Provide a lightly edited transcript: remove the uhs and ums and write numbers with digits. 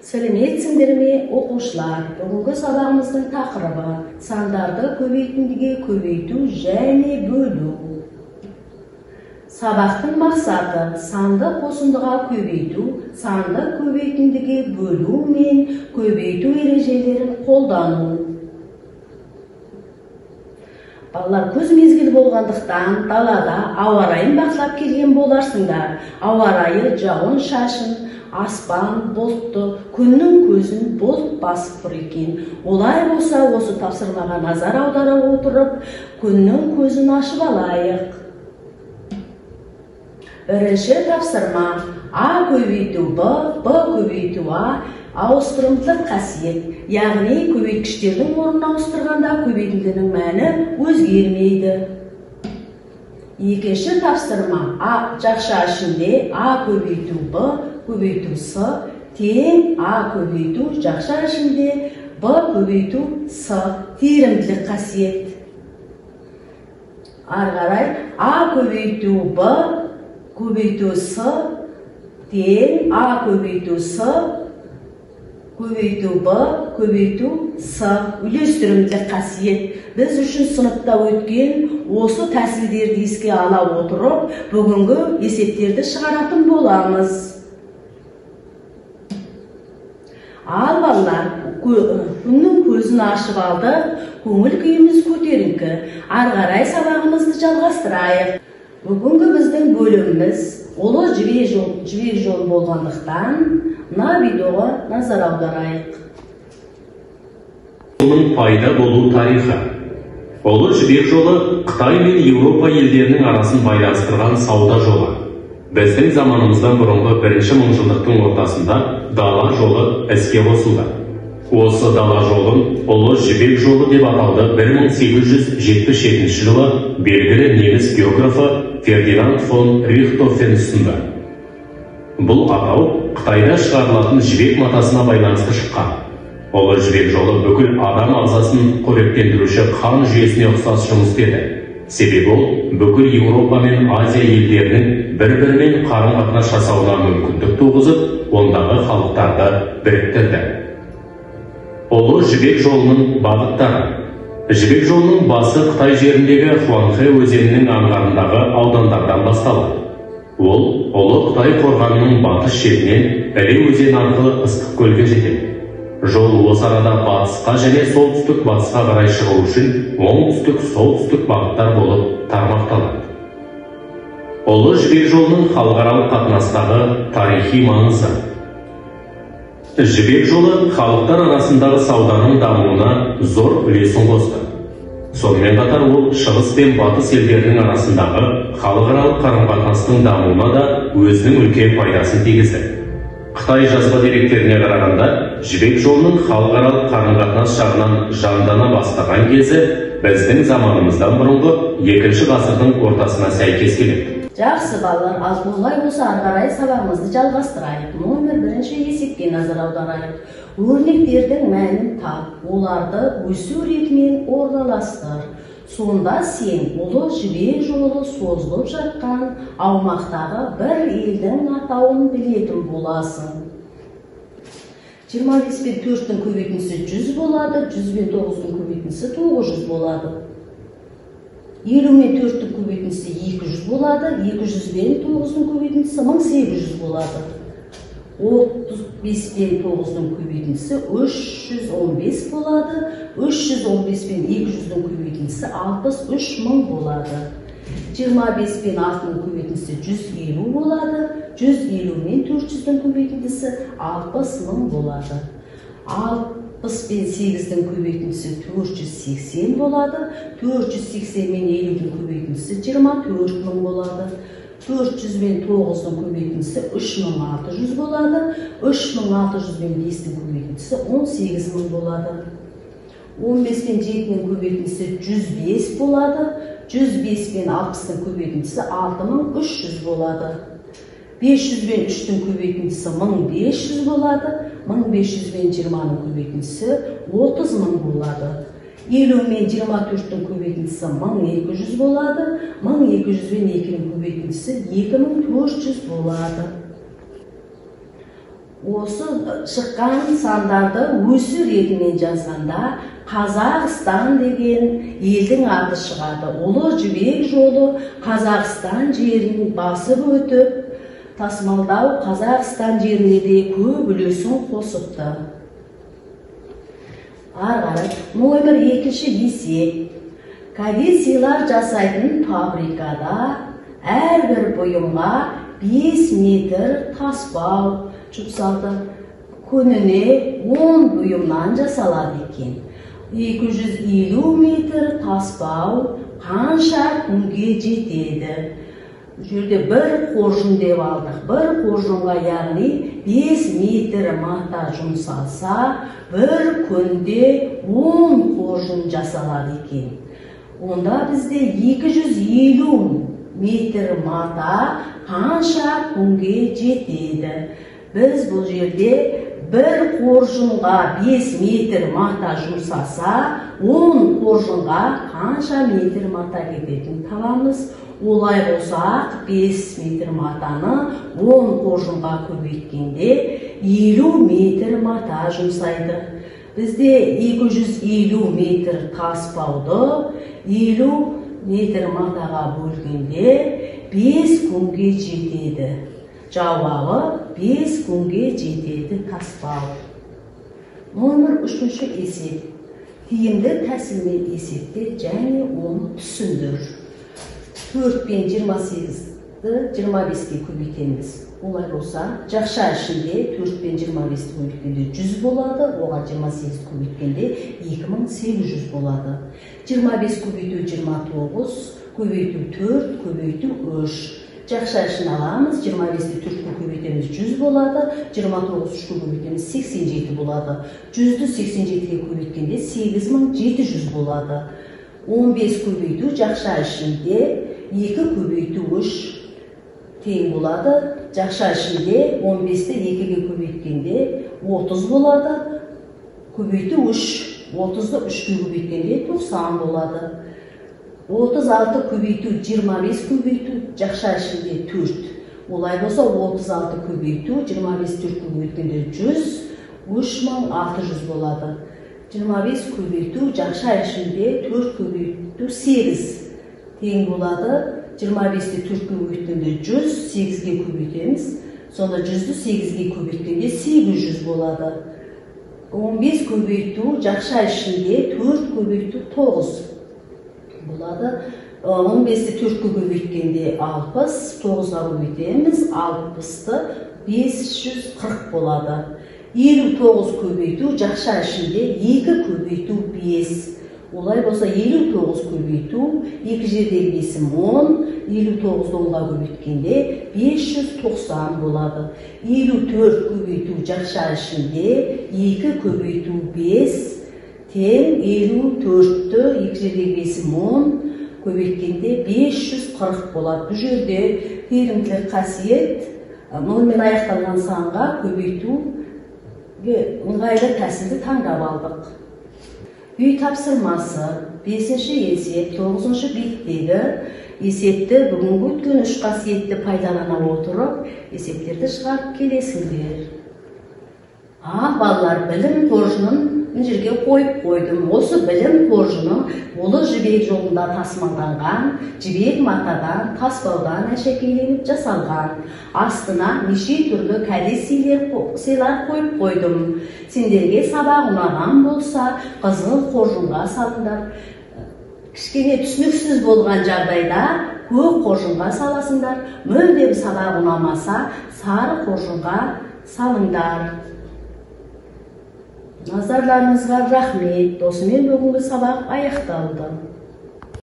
Сәлеметсіңдер ме, оқушылар? Бүгінгі сабағымыздың тақырыбы сандарды көбейтіндіге көбейту және бөлу. Сабақтың мақсаты санды қосындыға көбейту, санды көбейтіндіге бөлу мен көбейту ережелерін қолдану. Балалар, күз мезгілі болғандықтан далада ауа райын бақылап келген боларсыңдар. Ауа райы жауын-шашын, аспан бұлтты, күннің көзін бұлт басып тұр екен. Олай болса, осы тапсырмаға назар аудара отырып, күннің көзін ашып алайық. Бірінші тапсырма: А көбейту Б, Б көбейту А ауыстырымдық қасиет. Яғни көбейткіштердің орнын ауыстырғанда көбейтіндінің мәні өзгермейді. Екінші тапсырма: А жақша ішінде А көбейту Б көбейту С тең А көбейту жақша ішінде Б көбейту С терімділік қасиет. Ары қарай А көбейту Б көбейту С тең А көбейту С көбейту Б көбейту С үйлестірімділік қасиет. Біз үшін сыныпта өткен осы тәсілдерді еске ала отырып, бүгінгі есептерді шығаратын боламыз. Ал балалар, күннің көзін ашып алды, көңіл күйіміз көтеріңкі. Ары қарай сабағымызды жалғастырайық. Бүгінгі біздің бөліміміз ұлы жібек жол болғандықтан, мына видеоға назар аударайық. Оның пайда болу тарихы. Ұлы жібек жолы Қытай мен Еуропа елдерінің арасын байланыстырған сауда жолы. Біздің заманымыздан бұрынғы бірінші мыңжылдықтың ортасында дала жолы іске қосылды. Осы дала жолын ұлы жібек жолы деп аталды 1877 жылы белгілі неміс географы Фердинанд фон Рихтхофен ұсынды. Бұл атау Қытайда шығарылатын жібек матасына байланысты шыққан. Ұлы жібек жолы бүкіл адам ағзасын қоректендіруші қан жүйесіне ұқсас жұмыс істеді. Себебі ол бүкіл Еуропа мен Азия елдерінің бір-бірімен қарым-қатынас жасауына мүмкіндік туғызып, ондағы халықтарды біріктірді. Ұлы жібек жолының бағыттары. Жібек жолының басы Қытай жеріндегі Хуанхэ өзенінің аңғарындағы аудандардан басталады. Ол Ұлы Қытай қорғанының батыс шетінен Іле өзені арқылы Ыстық көлге жетеді. Жол осы арада батысқа және солтүстік-батысқа қарай шығу үшін оңтүстік-солтүстік бағыттар болып тармақталады. Ұлы жібек жолының халықаралық қатынастағы тарихи маңызы. Жібек жолы халықтар арасындағы сауданың дамуына зор үлесін қосты. Сонымен қатар ол шығыс пен батыс елдерінің арасындағы халықаралық қарым-қатынастың дамуына да өзінің үлкен пайдасын тигізді. Қытай жазба деректеріне қарағанда, жібек жолының халықаралық қарым-қатынас жағынан жандана бастаған кезі біздің заманымыздан бұрынғы 2-ші ғасырдың ортасына сәйкес келеді. Жақсы балалар, ал олай болса ары қарай сабағымызды жалғастырайық. Номер 1-ші есепке назар аударайық. Өрнектердің мәнін тап, оларды өсу ретімен орналастыр. Сонда сен ұлы жібек жолы созылып жатқан аумақтағы бір елдің атауын білетін боласың. 25 пен 4-тің көбейтіндісі 100 болады, 100 пен 9-тың көбейтіндісі 900 болады. 50 мен 4-тің көбейтіндісі 200 болады, 200 пен 9-тың көбейтіндісі 1800 болады. 35 пен 9-тың көбейтіндісі 315 болады, 315 пен 200-тің көбейтіндісі 63 мың болады. 25 пен 6-тың көбейтіндісі 150 болады, 150 мен 400-тің көбейтіндісі 60 мың болады. 60 пен 8-тің көбейтіндісі 480 болады, 480 мен 50-тің көбейтіндісі 24 мың болады. 400 мен 9-тың көбейтіндісі 3600 болады, 3600 мен 5-тің көбейтіндісі 18 мың болады. 15 пен 7-тің көбейтіндісі 105 болады, 105 пен 60-тың көбейтіндісі 6300 болады. 500 пен 3-тің көбейтіндісі 1500 болады, 1500 пен 20-ның көбейтіндісі 30 мың болады. 50 мен 24-тің көбейтіндісі 1200 болады, 1200 мен 2-ның көбейтіндісі 2400 болады. осы шыққан сандарды өсі ретімен жазғанда Қазақстан деген елдің аты шығады. Ұлы жібек жолы Қазақстан жерін басып өтіп, тасымалдау Қазақстан жеріне де көп үлесін қосыпты. Ары номер 2 есеп. Кәдесыйлар жасайтын фабрикада әрбір бұйымға 5 метр таспау жұмсалды. Күніне 10 бұйымнан жасалады екен. 250 метр таспау қанша күнге жетеді? Жерде бір қоржын деп алдық. Бір қоржынға яғни 5 метр мата жұмсалса, бір күнде 10 қоржын жасалады екен. Онда бізде 250 метр мата қанша күнге жетеді? Біз бұл жерде бір қоржынға 5 метр мата жұмсаса, 10 қоржынға қанша метр мата кететінін табамыз. Олай болсақ, 5 метр матаны 10 қоржынға көбейткенде 50 метр мата жұмсайды. Бізде 250 метр таспауды 50 метр матаға бөлгенде 5 күнге жетеді. Жауабы 5 күнге жетеді таспау. Номер 3 есеп. Тиімді тәсілмен есепте және оны түсіндір. 4 пен 28-ді 25-ке көбейтеміз. Олай болса, жақша ішінде 4 пен 25-ті көбейткенде 100 болады, оған 28 көбейткенде 2800 болады. 25 көбейту 29, көбейту 4, көбейту 3. Жақша ішін аламыз, 25-ті 4-ке көбейтеміз 100 болады, 29 3-ке көбейтеміз 87 болады. 100-ді 87-ге көбейткенде 8700 болады. 15 көбейту жақша ішінде 2 көбейту 3 тең болады. Жақша ішінде 15-ті 2-ге көбейткенде 30 болады. Көбейту 3, 30-ды 3-ке көбейткенде 90 болады. 36 көбейту 25 көбейту жақша ішінде 4. Олай болса 36 көбейту 25 4-ке көбейткенде 100, 3600 болады. 25 көбейту жақша ішінде 4 көбейту 8 тең болады. 25-ті 4-ке көбейткенде 100, 8-ге көбейтеміз. Сонда 100-ді 8-ге көбейткенде 800 болады. 15 көбейту жақша ішінде 4 көбейту 9 болады. 15-ті 4-ке көбейткенде 60, 9-ға көбейтеміз. 60-ті 540 болады. 59 көбейту жақша ішінде 2 көбейту 5. Олай болса 59 көбейту 2 жердегі 5-ім 10, 59-ды 10-ға көбейткенде 590 болады. 54 көбейту жақша ішінде 2 көбейту 5 тең 54-ті 2 жердегі 5-ім 10 көбейткенде 540 болады. Бұл жерде теоремдік қасиет нолмен аяқталған санға көбейту ыңғайлы тәсілді таңдап алдық. Үй тапсырмасы 5-ші есеп 9-шы беттегі есепті бүгінгі өткен 3 қасиетті пайдалана отырып, есептерді шығарып келесіңдер. Балалар, білім қоржынын жерге қойып қойдым. Осы білім қоржыны Ұлы жібек жолында тасымалданған жібек матадан, таспаудан әшекейленіп жасалған. Астына неше түрлі кәдес сыйлар қойып қойдым. Сендерге сабақ ұнаған болса, қызыл қоржынға салыңдар. Кішкене түсініксіз болған жағдайда көк қоржынға саласыңдар. Мүлдем сабақ ұнамаса, сары қоржынға салыңдар. Назарларыңызға рахмет. Осымен бүгінгі сабақ аяқталды.